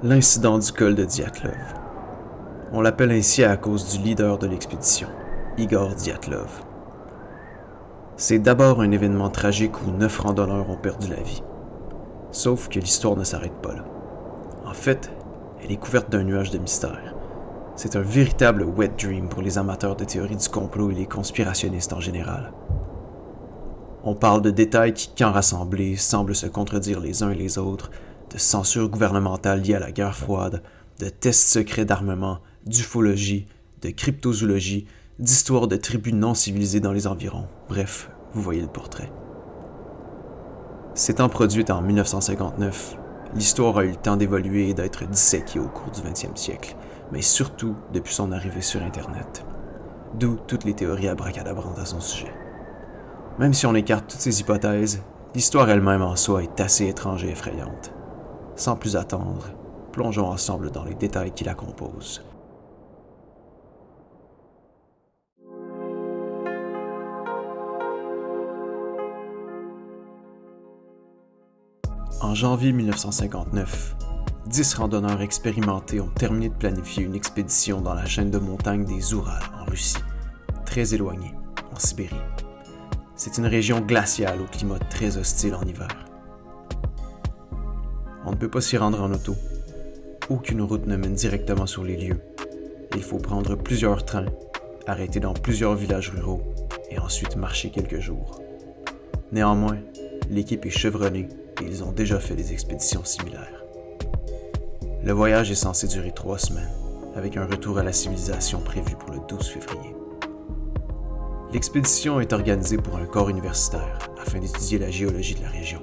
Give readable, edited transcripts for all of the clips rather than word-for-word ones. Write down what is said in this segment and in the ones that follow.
L'incident du col de Dyatlov. On l'appelle ainsi à cause du leader de l'expédition, Igor Dyatlov. C'est d'abord un événement tragique où 9 randonneurs ont perdu la vie. Sauf que l'histoire ne s'arrête pas là. En fait, elle est couverte d'un nuage de mystère. C'est un véritable wet dream pour les amateurs de théorie du complot et les conspirationnistes en général. On parle de détails qui, quand rassemblés, semblent se contredire les uns et les autres, de censure gouvernementale liée à la guerre froide, de tests secrets d'armement, d'ufologie, de cryptozoologie, d'histoires de tribus non civilisées dans les environs. Bref, vous voyez le portrait. S'étant produite en 1959, l'histoire a eu le temps d'évoluer et d'être disséquée au cours du 20e siècle, mais surtout depuis son arrivée sur Internet. D'où toutes les théories abracadabrantes à son sujet. Même si on écarte toutes ces hypothèses, l'histoire elle-même en soi est assez étrange et effrayante. Sans plus attendre, plongeons ensemble dans les détails qui la composent. En janvier 1959, 10 randonneurs expérimentés ont terminé de planifier une expédition dans la chaîne de montagnes des Urals, en Russie, très éloignée, en Sibérie. C'est une région glaciale au climat très hostile en hiver. On ne peut pas s'y rendre en auto. Aucune route ne mène directement sur les lieux. Il faut prendre plusieurs trains, arrêter dans plusieurs villages ruraux et ensuite marcher quelques jours. Néanmoins, l'équipe est chevronnée et ils ont déjà fait des expéditions similaires. Le voyage est censé durer 3 semaines, avec un retour à la civilisation prévu pour le 12 février. L'expédition est organisée pour un corps universitaire afin d'étudier la géologie de la région.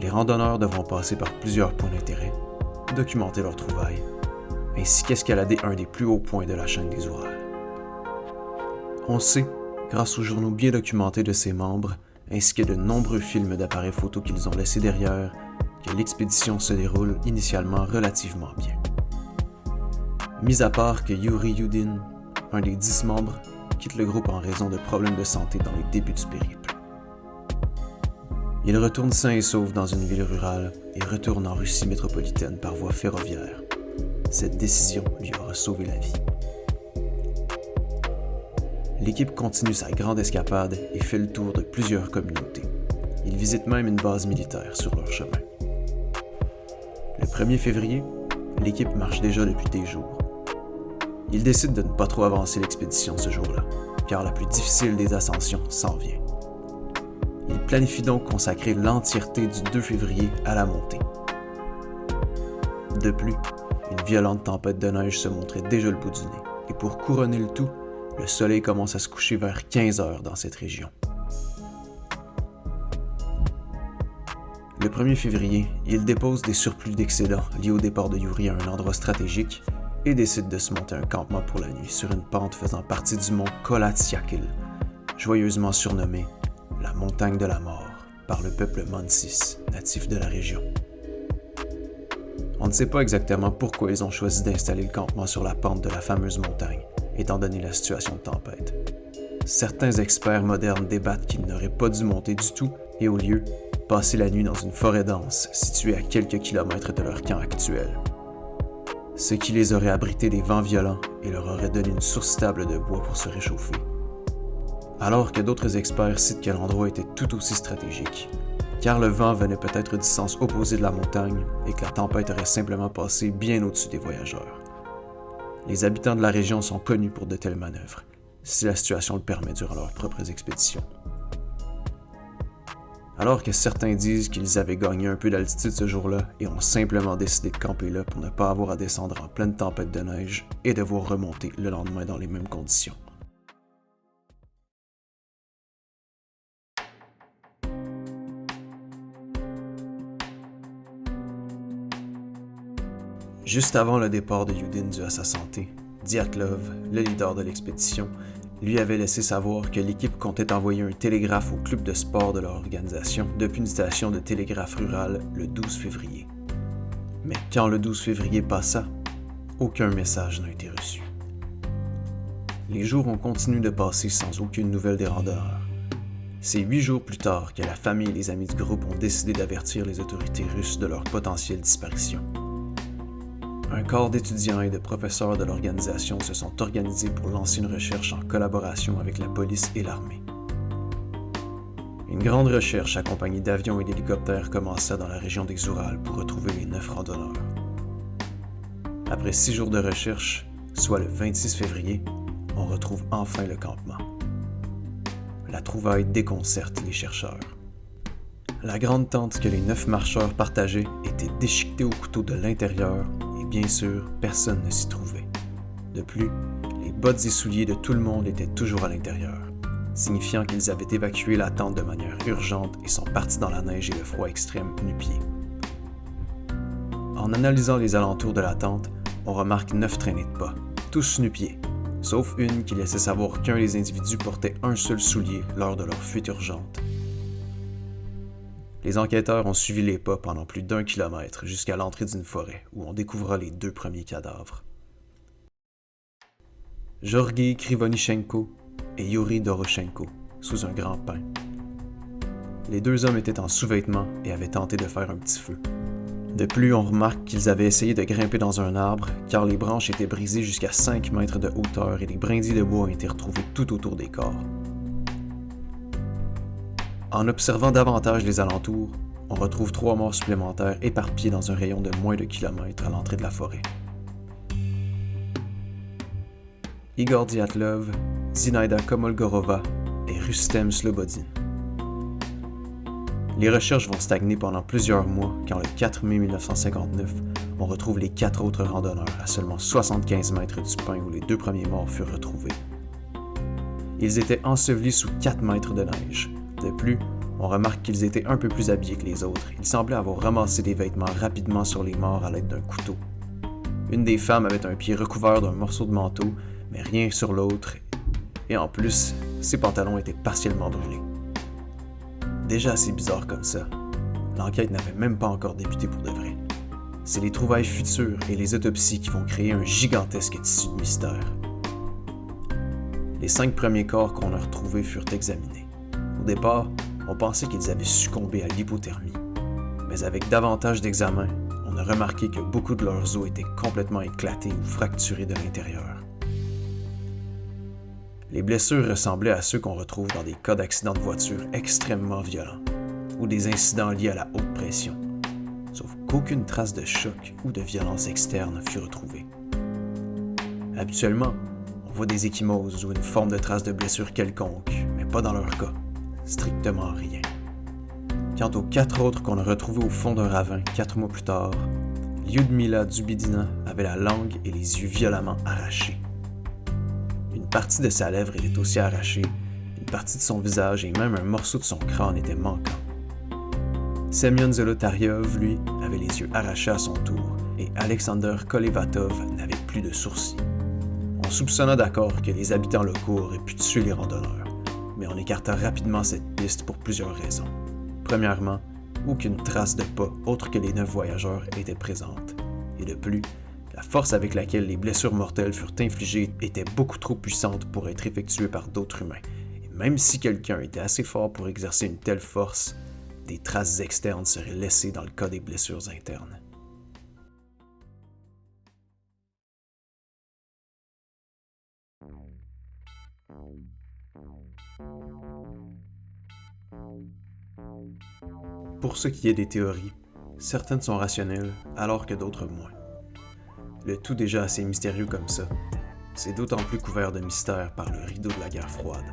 Les randonneurs devront passer par plusieurs points d'intérêt, documenter leurs trouvailles, ainsi qu'escalader un des plus hauts points de la chaîne des Urals. On sait, grâce aux journaux bien documentés de ses membres, ainsi que de nombreux films d'appareils photo qu'ils ont laissés derrière, que l'expédition se déroule initialement relativement bien. Mis à part que Yuri Yudin, un des 10 membres, quitte le groupe en raison de problèmes de santé dans les débuts du périple. Il retourne sain et sauf dans une ville rurale et retourne en Russie métropolitaine par voie ferroviaire. Cette décision lui aura sauvé la vie. L'équipe continue sa grande escapade et fait le tour de plusieurs communautés. Ils visitent même une base militaire sur leur chemin. Le 1er février, l'équipe marche déjà depuis des jours. Ils décident de ne pas trop avancer l'expédition ce jour-là, car la plus difficile des ascensions s'en vient. Ils planifient donc consacrer l'entièreté du 2 février à la montée. De plus, une violente tempête de neige se montrait déjà le bout du nez, et pour couronner le tout, le soleil commence à se coucher vers 15 heures dans cette région. Le 1er février, ils déposent des surplus d'excédents liés au départ de Yuri à un endroit stratégique et décident de se monter un campement pour la nuit sur une pente faisant partie du mont Kolatsiakil, joyeusement surnommé la montagne de la mort par le peuple Mansis, natif de la région. On ne sait pas exactement pourquoi ils ont choisi d'installer le campement sur la pente de la fameuse montagne, étant donné la situation de tempête. Certains experts modernes débattent qu'ils n'auraient pas dû monter du tout et au lieu, passer la nuit dans une forêt dense située à quelques kilomètres de leur camp actuel. Ce qui les aurait abrités des vents violents et leur aurait donné une source stable de bois pour se réchauffer. Alors que d'autres experts citent que l'endroit était tout aussi stratégique, car le vent venait peut-être du sens opposé de la montagne et que la tempête aurait simplement passé bien au-dessus des voyageurs. Les habitants de la région sont connus pour de telles manœuvres, si la situation le permet durant leurs propres expéditions. Alors que certains disent qu'ils avaient gagné un peu d'altitude ce jour-là et ont simplement décidé de camper là pour ne pas avoir à descendre en pleine tempête de neige et devoir remonter le lendemain dans les mêmes conditions. Juste avant le départ de Yudin dû à sa santé, Dyatlov, le leader de l'expédition, lui avait laissé savoir que l'équipe comptait envoyer un télégraphe au club de sport de leur organisation depuis une station de télégraphe rurale le 12 février. Mais quand le 12 février passa, aucun message n'a été reçu. Les jours ont continué de passer sans aucune nouvelle des randonneurs. C'est 8 jours plus tard que la famille et les amis du groupe ont décidé d'avertir les autorités russes de leur potentielle disparition. Un corps d'étudiants et de professeurs de l'organisation se sont organisés pour lancer une recherche en collaboration avec la police et l'armée. Une grande recherche accompagnée d'avions et d'hélicoptères commença dans la région des Urals pour retrouver les 9 randonneurs. Après 6 jours de recherche, soit le 26 février, on retrouve enfin le campement. La trouvaille déconcerte les chercheurs. La grande tente que les 9 marcheurs partageaient était déchiquetée au couteau de l'intérieur et bien sûr, personne ne s'y trouvait. De plus, les bottes et souliers de tout le monde étaient toujours à l'intérieur, signifiant qu'ils avaient évacué la tente de manière urgente et sont partis dans la neige et le froid extrême nu-pieds. En analysant les alentours de la tente, on remarque 9 traînées de pas, tous nu-pieds, sauf une qui laissait savoir qu'un des individus portait un seul soulier lors de leur fuite urgente. Les enquêteurs ont suivi les pas pendant plus d'1 kilomètre jusqu'à l'entrée d'une forêt où on découvra les 2 premiers cadavres. Georgi Krivonichenko et Yuri Doroshenko, sous un grand pin. Les 2 hommes étaient en sous-vêtements et avaient tenté de faire un petit feu. De plus, on remarque qu'ils avaient essayé de grimper dans un arbre car les branches étaient brisées jusqu'à 5 mètres de hauteur et des brindilles de bois ont été retrouvées tout autour des corps. En observant davantage les alentours, on retrouve 3 morts supplémentaires éparpillés dans un rayon de moins de kilomètres à l'entrée de la forêt. Igor Dyatlov, Zinaida Komolgorova et Rustem Slobodin. Les recherches vont stagner pendant plusieurs mois quand le 4 mai 1959, on retrouve les 4 autres randonneurs à seulement 75 mètres du point où les 2 premiers morts furent retrouvés. Ils étaient ensevelis sous 4 mètres de neige. De plus, on remarque qu'ils étaient un peu plus habillés que les autres. Ils semblaient avoir ramassé des vêtements rapidement sur les morts à l'aide d'un couteau. Une des femmes avait un pied recouvert d'un morceau de manteau, mais rien sur l'autre, et en plus, ses pantalons étaient partiellement brûlés. Déjà assez bizarre comme ça, l'enquête n'avait même pas encore débuté pour de vrai. C'est les trouvailles futures et les autopsies qui vont créer un gigantesque tissu de mystère. Les 5 premiers corps qu'on a retrouvés furent examinés. Au départ, on pensait qu'ils avaient succombé à l'hypothermie, mais avec davantage d'examens, on a remarqué que beaucoup de leurs os étaient complètement éclatés ou fracturés de l'intérieur. Les blessures ressemblaient à ceux qu'on retrouve dans des cas d'accidents de voiture extrêmement violents ou des incidents liés à la haute pression, sauf qu'aucune trace de choc ou de violence externe fut retrouvée. Habituellement, on voit des ecchymoses ou une forme de trace de blessure quelconque, mais pas dans leur cas, strictement rien. Quant aux 4 autres qu'on a retrouvés au fond d'un ravin 4 mois plus tard, Lyudmila Dubidina avait la langue et les yeux violemment arrachés. Une partie de sa lèvre était aussi arrachée, une partie de son visage et même un morceau de son crâne était manquant. Semyon Zolotaryov, lui, avait les yeux arrachés à son tour, et Alexander Kolevatov n'avait plus de sourcils. On soupçonna d'accord que les habitants locaux auraient pu tuer les randonneurs, mais on écarta rapidement cette piste pour plusieurs raisons. Premièrement, aucune trace de pas autre que les 9 voyageurs était présente, et de plus, la force avec laquelle les blessures mortelles furent infligées était beaucoup trop puissante pour être effectuée par d'autres humains. Et même si quelqu'un était assez fort pour exercer une telle force, des traces externes seraient laissées dans le cas des blessures internes. Pour ce qui est des théories, certaines sont rationnelles alors que d'autres moins. Le tout déjà assez mystérieux comme ça, c'est d'autant plus couvert de mystère par le rideau de la guerre froide.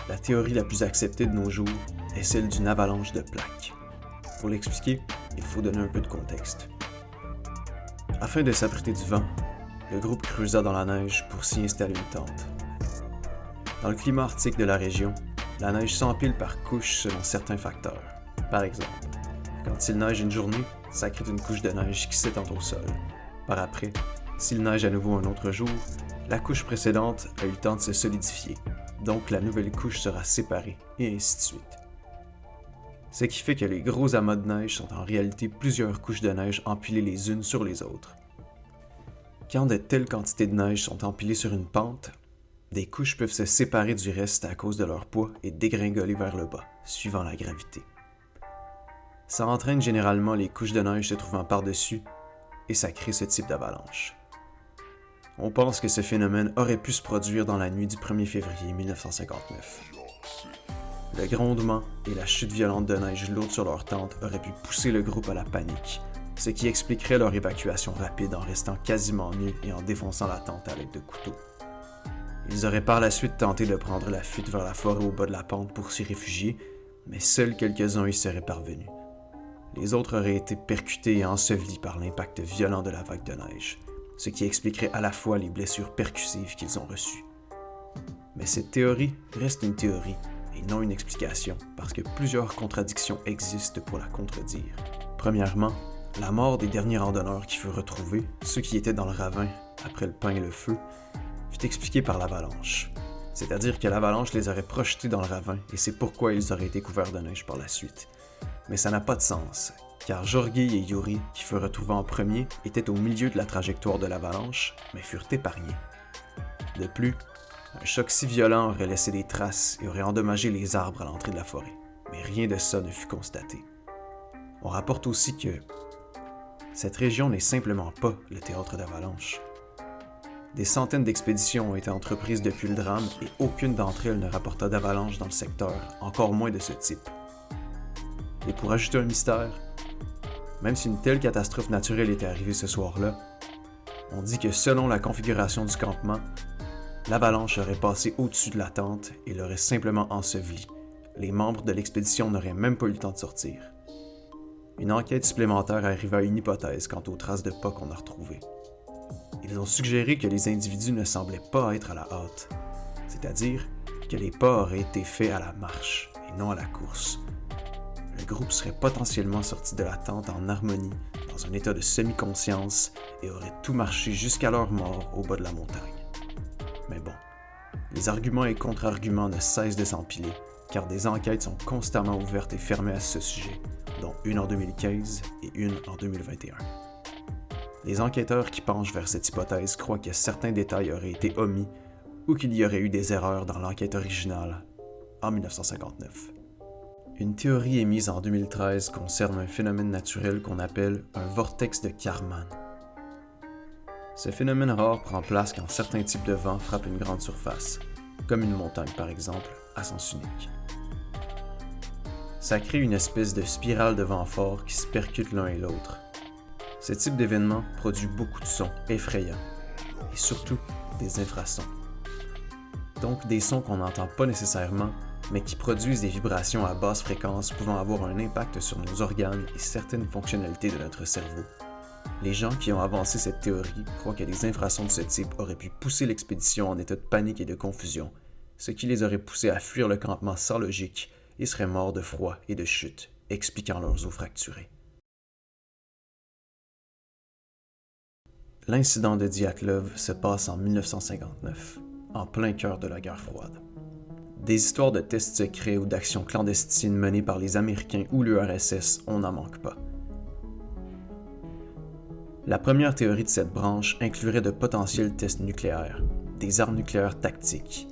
La théorie la plus acceptée de nos jours est celle d'une avalanche de plaques. Pour l'expliquer, il faut donner un peu de contexte. Afin de s'abriter du vent, le groupe creusa dans la neige pour s'y installer une tente. Dans le climat arctique de la région, la neige s'empile par couches selon certains facteurs. Par exemple, quand il neige une journée, ça crée une couche de neige qui s'étend au sol. Par après, s'il neige à nouveau un autre jour, la couche précédente a eu le temps de se solidifier, donc la nouvelle couche sera séparée, et ainsi de suite. Ce qui fait que les gros amas de neige sont en réalité plusieurs couches de neige empilées les unes sur les autres. Quand de telles quantités de neige sont empilées sur une pente, Des couches peuvent se séparer du reste à cause de leur poids et dégringoler vers le bas, suivant la gravité. Ça entraîne généralement les couches de neige se trouvant par-dessus et ça crée ce type d'avalanche. On pense que ce phénomène aurait pu se produire dans la nuit du 1er février 1959. Le grondement et la chute violente de neige lourde sur leur tente auraient pu pousser le groupe à la panique, ce qui expliquerait leur évacuation rapide en restant quasiment nus et en défonçant la tente à l'aide de couteaux. Ils auraient par la suite tenté de prendre la fuite vers la forêt au bas de la pente pour s'y réfugier, mais seuls quelques-uns y seraient parvenus. Les autres auraient été percutés et ensevelis par l'impact violent de la vague de neige, ce qui expliquerait à la fois les blessures percussives qu'ils ont reçues. Mais cette théorie reste une théorie et non une explication, parce que plusieurs contradictions existent pour la contredire. Premièrement, la mort des derniers randonneurs qui furent retrouvés, ceux qui étaient dans le ravin après le pain et le feu, fut expliquée par l'avalanche. C'est-à-dire que l'avalanche les aurait projetés dans le ravin et c'est pourquoi ils auraient été couverts de neige par la suite. Mais ça n'a pas de sens, car Jorgi et Yuri, qui furent retrouvés en premier, étaient au milieu de la trajectoire de l'avalanche, mais furent épargnés. De plus, un choc si violent aurait laissé des traces et aurait endommagé les arbres à l'entrée de la forêt, mais rien de ça ne fut constaté. On rapporte aussi que cette région n'est simplement pas le théâtre d'avalanches. Des centaines d'expéditions ont été entreprises depuis le drame et aucune d'entre elles ne rapporta d'avalanche dans le secteur, encore moins de ce type. Et pour ajouter un mystère, même si une telle catastrophe naturelle était arrivée ce soir-là, on dit que selon la configuration du campement, l'avalanche aurait passé au-dessus de la tente et l'aurait simplement enseveli. Les membres de l'expédition n'auraient même pas eu le temps de sortir. Une enquête supplémentaire arriva à une hypothèse quant aux traces de pas qu'on a retrouvées. Ils ont suggéré que les individus ne semblaient pas être à la hâte, c'est-à-dire que les pas auraient été faits à la marche et non à la course. Le groupe serait potentiellement sorti de la tente en harmonie, dans un état de semi-conscience, et aurait tout marché jusqu'à leur mort au bas de la montagne. Mais bon, les arguments et contre-arguments ne cessent de s'empiler, car des enquêtes sont constamment ouvertes et fermées à ce sujet, dont une en 2015 et une en 2021. Les enquêteurs qui penchent vers cette hypothèse croient que certains détails auraient été omis ou qu'il y aurait eu des erreurs dans l'enquête originale en 1959. Une théorie émise en 2013 concerne un phénomène naturel qu'on appelle un vortex de Kármán. Ce phénomène rare prend place quand certains types de vents frappent une grande surface, comme une montagne par exemple, à sens unique. Ça crée une espèce de spirale de vent fort qui se percute l'un et l'autre. Ce type d'événement produit beaucoup de sons effrayants, et surtout des infrasons. Donc des sons qu'on n'entend pas nécessairement, mais qui produisent des vibrations à basse fréquence pouvant avoir un impact sur nos organes et certaines fonctionnalités de notre cerveau. Les gens qui ont avancé cette théorie croient que des infrasons de ce type auraient pu pousser l'expédition en état de panique et de confusion, ce qui les aurait poussés à fuir le campement sans logique et seraient morts de froid et de chute, expliquant leurs os fracturés. L'incident de Dyatlov se passe en 1959, en plein cœur de la guerre froide. Des histoires de tests secrets ou d'actions clandestines menées par les Américains ou l'URSS, on n'en manque pas. La première théorie de cette branche inclurait de potentiels tests nucléaires, des armes nucléaires tactiques,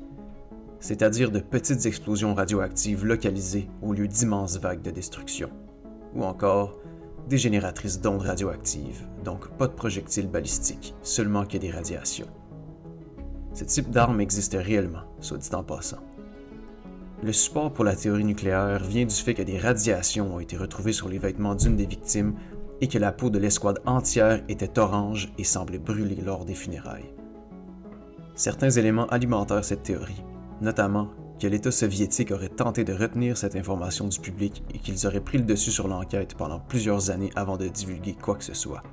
c'est-à-dire de petites explosions radioactives localisées au lieu d'immenses vagues de destruction, ou encore des génératrices d'ondes radioactives, donc pas de projectiles balistiques, seulement que des radiations. Ce type d'arme existe réellement, soit dit en passant. Le support pour la théorie nucléaire vient du fait que des radiations ont été retrouvées sur les vêtements d'une des victimes et que la peau de l'escouade entière était orange et semblait brûler lors des funérailles. Certains éléments alimentèrent cette théorie, notamment que l'État soviétique aurait tenté de retenir cette information du public et qu'ils auraient pris le dessus sur l'enquête pendant plusieurs années avant de divulguer quoi que ce soit.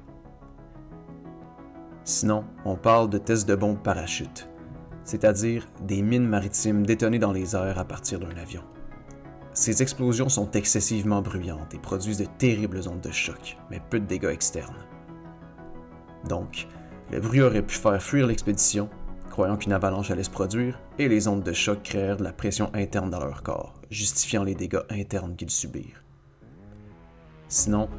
Sinon, on parle de tests de bombes parachutes, c'est-à-dire des mines maritimes détonnées dans les airs à partir d'un avion. Ces explosions sont excessivement bruyantes et produisent de terribles ondes de choc, mais peu de dégâts externes. Donc, le bruit aurait pu faire fuir l'expédition, croyant qu'une avalanche allait se produire, et les ondes de choc créèrent de la pression interne dans leur corps, justifiant les dégâts internes qu'ils subirent. Sinon,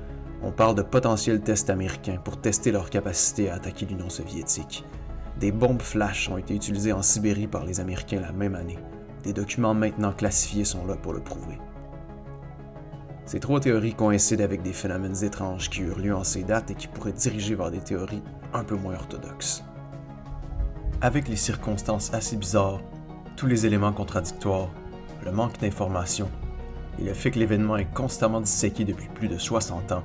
on parle de potentiels tests américains pour tester leur capacité à attaquer l'Union soviétique, Des bombes flash ont été utilisées en Sibérie par les Américains la même année. Des documents maintenant classifiés sont là pour le prouver. Ces 3 théories coïncident avec des phénomènes étranges qui eurent lieu en ces dates et qui pourraient diriger vers des théories un peu moins orthodoxes. Avec les circonstances assez bizarres, tous les éléments contradictoires, le manque d'informations et le fait que l'événement est constamment disséqué depuis plus de 60 ans,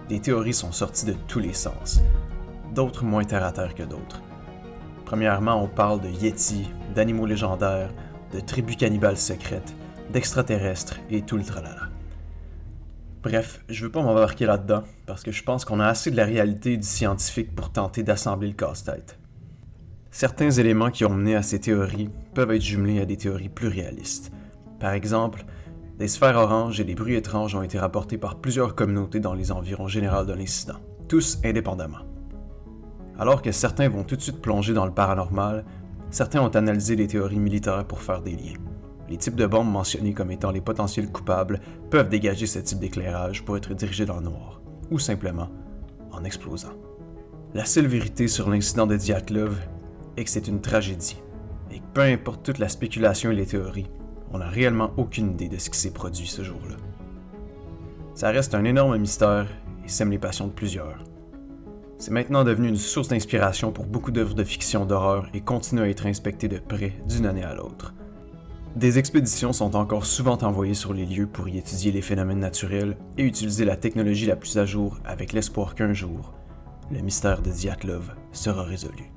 des théories sont sorties de tous les sens, d'autres moins terre-à-terre que d'autres. Premièrement, on parle de Yétis, d'animaux légendaires, de tribus cannibales secrètes, d'extraterrestres et tout le tralala. Bref, je veux pas m'embarquer là-dedans, parce que je pense qu'on a assez de la réalité et du scientifique pour tenter d'assembler le casse-tête. Certains éléments qui ont mené à ces théories peuvent être jumelés à des théories plus réalistes. Par exemple, des sphères oranges et des bruits étranges ont été rapportés par plusieurs communautés dans les environs généraux de l'incident, tous indépendamment. Alors que certains vont tout de suite plonger dans le paranormal, certains ont analysé les théories militaires pour faire des liens. Les types de bombes mentionnés comme étant les potentiels coupables peuvent dégager ce type d'éclairage pour être dirigés dans le noir, ou simplement en explosant. La seule vérité sur l'incident de Dyatlov est que c'est une tragédie, et que peu importe toute la spéculation et les théories, on n'a réellement aucune idée de ce qui s'est produit ce jour-là. Ça reste un énorme mystère et sème les passions de plusieurs. C'est maintenant devenu une source d'inspiration pour beaucoup d'œuvres de fiction d'horreur et continue à être inspecté de près d'une année à l'autre. Des expéditions sont encore souvent envoyées sur les lieux pour y étudier les phénomènes naturels et utiliser la technologie la plus à jour avec l'espoir qu'un jour, le mystère de Dyatlov sera résolu.